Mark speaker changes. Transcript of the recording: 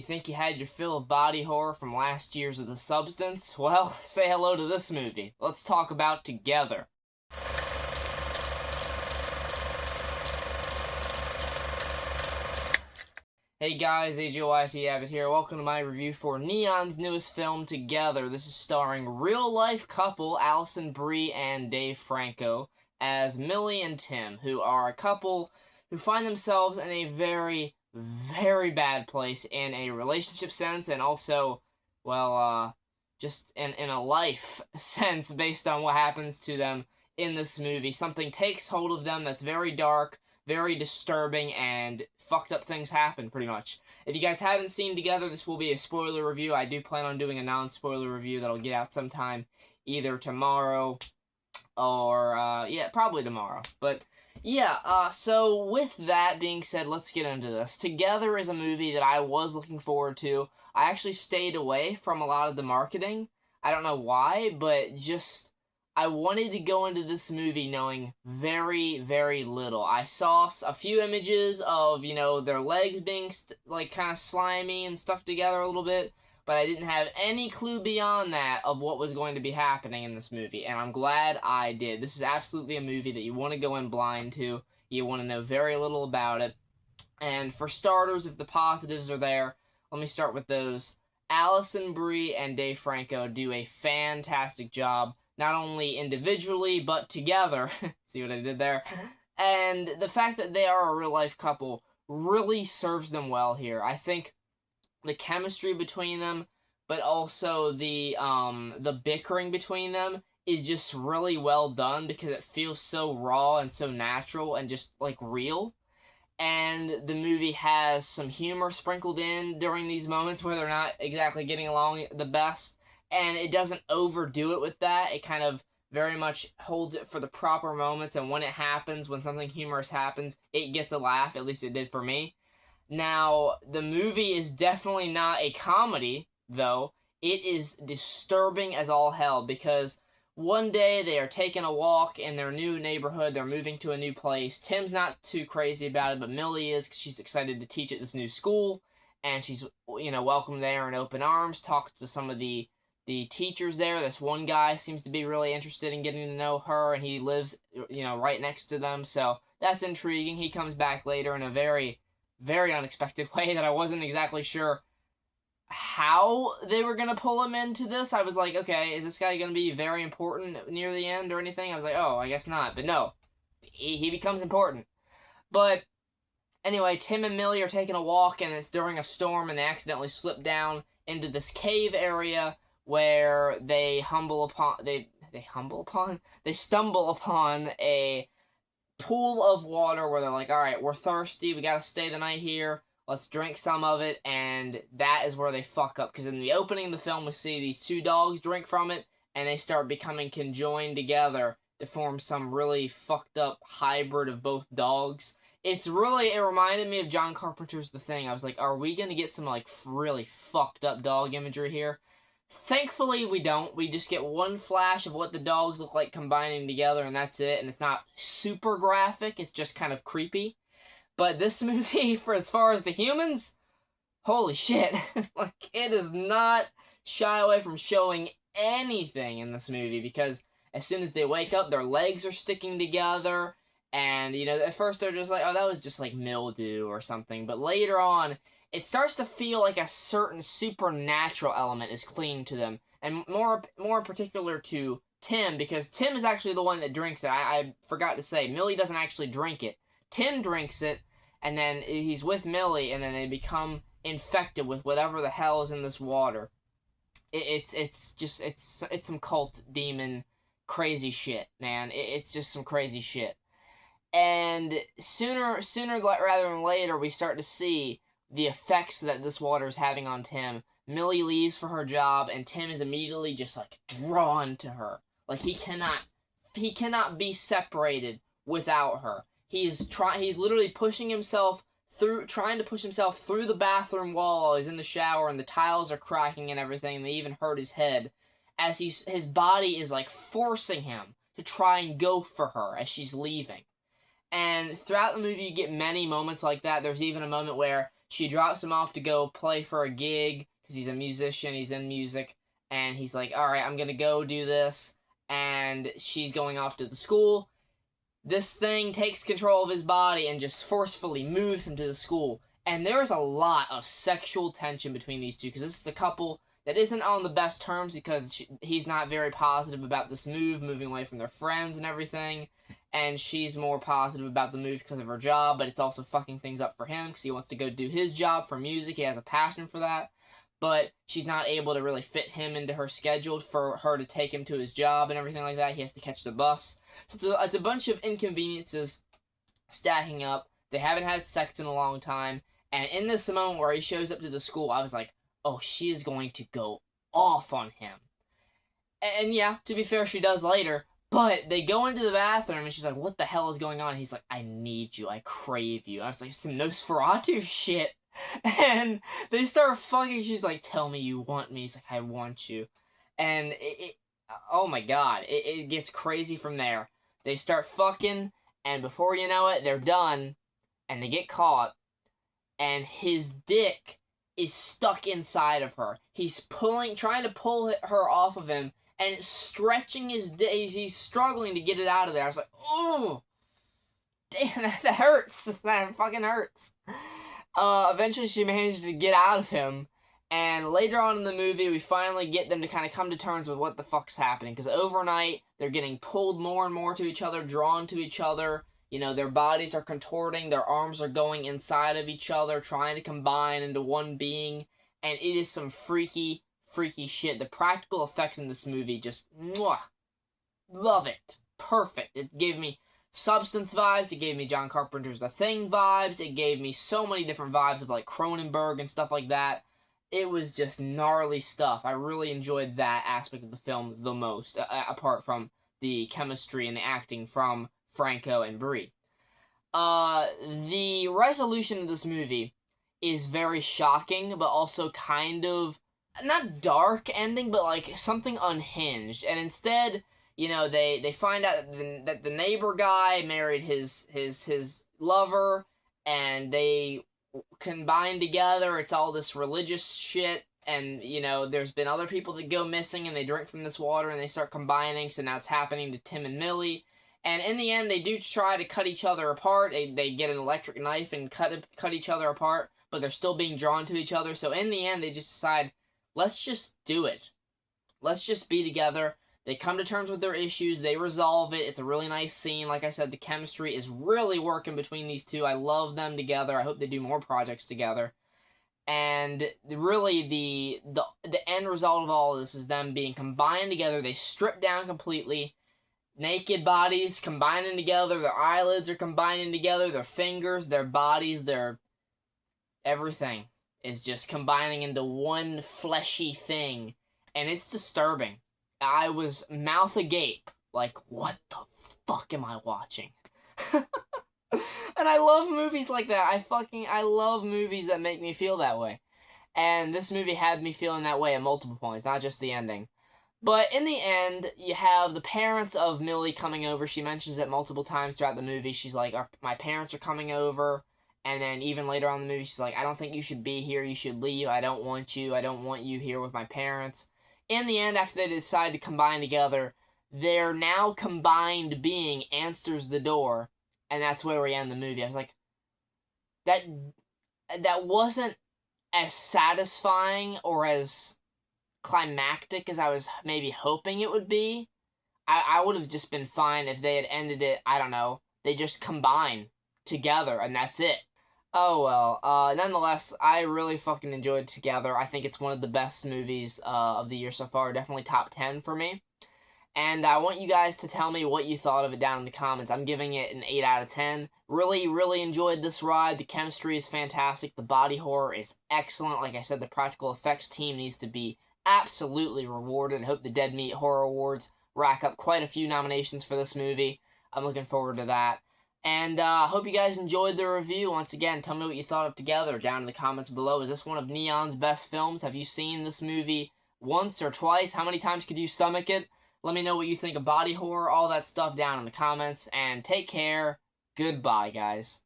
Speaker 1: You think you had your fill of body horror from last year's of The Substance? Well, say hello to this movie. Let's talk about Together. Hey guys, AJYT Abbott here. Welcome to my review for Neon's newest film, Together. This is starring real-life couple Alison Brie and Dave Franco as Millie and Tim, who are a couple who find themselves in a very, very bad place in a relationship sense and also, well, just in a life sense based on what happens to them in this movie. Something takes hold of them that's very dark, very disturbing, and fucked up things happen, pretty much. If you guys haven't seen Together, this will be a spoiler review. I do plan on doing a non-spoiler review that'll get out sometime either tomorrow or, yeah, probably tomorrow. But, yeah, so with that being said, let's get into this. Together is a movie that I was looking forward to. I actually stayed away from a lot of the marketing. I don't know why, but just I wanted to go into this movie knowing very, very little. I saw a few images of, their legs being, kind of slimy and stuck together a little bit, but I didn't have any clue beyond that of what was going to be happening in this movie, and I'm glad I did. This is absolutely a movie that you want to go in blind to. You want to know very little about it. And for starters, if the positives are there, let me start with those. Alison Brie and Dave Franco do a fantastic job, not only individually, but together. See what I did there? And the fact that they are a real-life couple really serves them well here. I think the chemistry between them, but also the bickering between them is just really well done because it feels so raw and so natural and just, real. And the movie has some humor sprinkled in during these moments where they're not exactly getting along the best. And it doesn't overdo it with that. It kind of very much holds it for the proper moments, and when it happens, when something humorous happens, it gets a laugh. At least it did for me. Now, the movie is definitely not a comedy, though. It is disturbing as all hell, because one day they are taking a walk in their new neighborhood. They're moving to a new place. Tim's not too crazy about it, but Millie is, because she's excited to teach at this new school, and she's, welcomed there in open arms, talks to some of the teachers there. This one guy seems to be really interested in getting to know her, and he lives, right next to them, so that's intriguing. He comes back later in a very, very unexpected way that I wasn't exactly sure how they were going to pull him into this. I was like, okay, is this guy going to be very important near the end or anything? I was like, oh, I guess not. But no, he becomes important. But anyway, Tim and Millie are taking a walk, and it's during a storm, and they accidentally slip down into this cave area where they stumble upon a pool of water where they're like, all right, we're thirsty, we gotta stay the night here, let's drink some of it, and that is where they fuck up, because in the opening of the film we see these two dogs drink from it, and they start becoming conjoined together to form some really fucked up hybrid of both dogs. It reminded me of John Carpenter's The Thing. I was like, are we gonna get some, really fucked up dog imagery here? Thankfully, we don't. We just get one flash of what the dogs look like combining together, and that's it. And it's not super graphic. It's just kind of creepy. But this movie, for as far as the humans, holy shit. It does not shy away from showing anything in this movie, because as soon as they wake up, their legs are sticking together. And, at first they're just like, oh, that was just mildew or something. But later on, it starts to feel like a certain supernatural element is clinging to them, and more in particular to Tim, because Tim is actually the one that drinks it. I forgot to say, Millie doesn't actually drink it. Tim drinks it, and then he's with Millie, and then they become infected with whatever the hell is in this water. It's some cult demon crazy shit, man. It's just some crazy shit. And sooner rather than later, we start to see the effects that this water is having on Tim. Millie leaves for her job, and Tim is immediately just drawn to her. He cannot be separated without her. He's literally trying to push himself through the bathroom wall while he's in the shower, and the tiles are cracking and everything, and they even hurt his head, as his body is forcing him to try and go for her as she's leaving. And throughout the movie, you get many moments like that. There's even a moment where She drops him off to go play for a gig because he's a musician, he's in music, and he's like, alright, I'm gonna go do this, and she's going off to the school. This thing takes control of his body and just forcefully moves him to the school. And there's a lot of sexual tension between these two, because this is a couple that isn't on the best terms because he's not very positive about this move, moving away from their friends and everything. And she's more positive about the move because of her job, but it's also fucking things up for him because he wants to go do his job for music. He has a passion for that. But she's not able to really fit him into her schedule for her to take him to his job and everything like that. He has to catch the bus. So it's a bunch of inconveniences stacking up. They haven't had sex in a long time. And in this moment where he shows up to the school, I was like, oh, she is going to go off on him. And yeah, to be fair, she does later. But they go into the bathroom and she's like, what the hell is going on? And he's like, I need you. I crave you. I was like, some Nosferatu shit. And they start fucking. She's like, tell me you want me. He's like, I want you. And oh my god, it gets crazy from there. They start fucking, and before you know it, they're done, and they get caught, and his dick is stuck inside of her. He's trying to pull her off of him, and it's stretching his dick. He's struggling to get it out of there. I was like, oh, damn, that hurts. That fucking hurts. Eventually she manages to get out of him, and later on in the movie, we finally get them to kind of come to terms with what the fuck's happening, because overnight, they're getting pulled more and more to each other, drawn to each other, you know, their bodies are contorting, their arms are going inside of each other, trying to combine into one being, and it is some freaky, freaky shit. The practical effects in this movie, just, mwah, love it, perfect. It gave me Substance vibes, it gave me John Carpenter's The Thing vibes, it gave me so many different vibes of like Cronenberg and stuff like that. It was just gnarly stuff. I really enjoyed that aspect of the film the most, apart from the chemistry and the acting from Franco and Brie. The resolution of this movie is very shocking, but also kind of, not dark ending, but like something unhinged. And instead, you know, they find out that the neighbor guy married his lover, and they combine together. It's all this religious shit, and, you know, there's been other people that go missing, and they drink from this water, and they start combining, so now it's happening to Tim and Millie. And in the end, they do try to cut each other apart. They get an electric knife and cut each other apart, but they're still being drawn to each other. So in the end, they just decide, let's just do it. Let's just be together. They come to terms with their issues. They resolve it. It's a really nice scene. Like I said, the chemistry is really working between these two. I love them together. I hope they do more projects together. And really, the end result of all of this is them being combined together. They strip down completely. Naked bodies combining together. Their eyelids are combining together. Their fingers, their bodies, their everything is just combining into one fleshy thing. And it's disturbing. I was mouth agape, like, what the fuck am I watching? And I love movies like that. I love movies that make me feel that way. And this movie had me feeling that way at multiple points, not just the ending. But in the end, you have the parents of Millie coming over. She mentions it multiple times throughout the movie. She's like, my parents are coming over. And then even later on in the movie, she's like, I don't think you should be here. You should leave. I don't want you. I don't want you here with my parents. In the end, after they decide to combine together, their now combined being answers the door, and that's where we end the movie. I was like, that wasn't as satisfying or as climactic as I was maybe hoping it would be. I would have just been fine if they had ended it, I don't know, they just combine together, and that's it. Oh well, nonetheless, I really fucking enjoyed Together. I think it's one of the best movies of the year so far, definitely top 10 for me. And I want you guys to tell me what you thought of it down in the comments. I'm giving it an 8 out of 10. Really, really enjoyed this ride. The chemistry is fantastic. The body horror is excellent. Like I said, the practical effects team needs to be absolutely rewarded. I hope the Dead Meat Horror Awards rack up quite a few nominations for this movie. I'm looking forward to that. And I hope you guys enjoyed the review. Once again, tell me what you thought of Together down in the comments below. Is this one of Neon's best films? Have you seen this movie once or twice? How many times could you stomach it? Let me know what you think of body horror, all that stuff down in the comments. And take care. Goodbye, guys.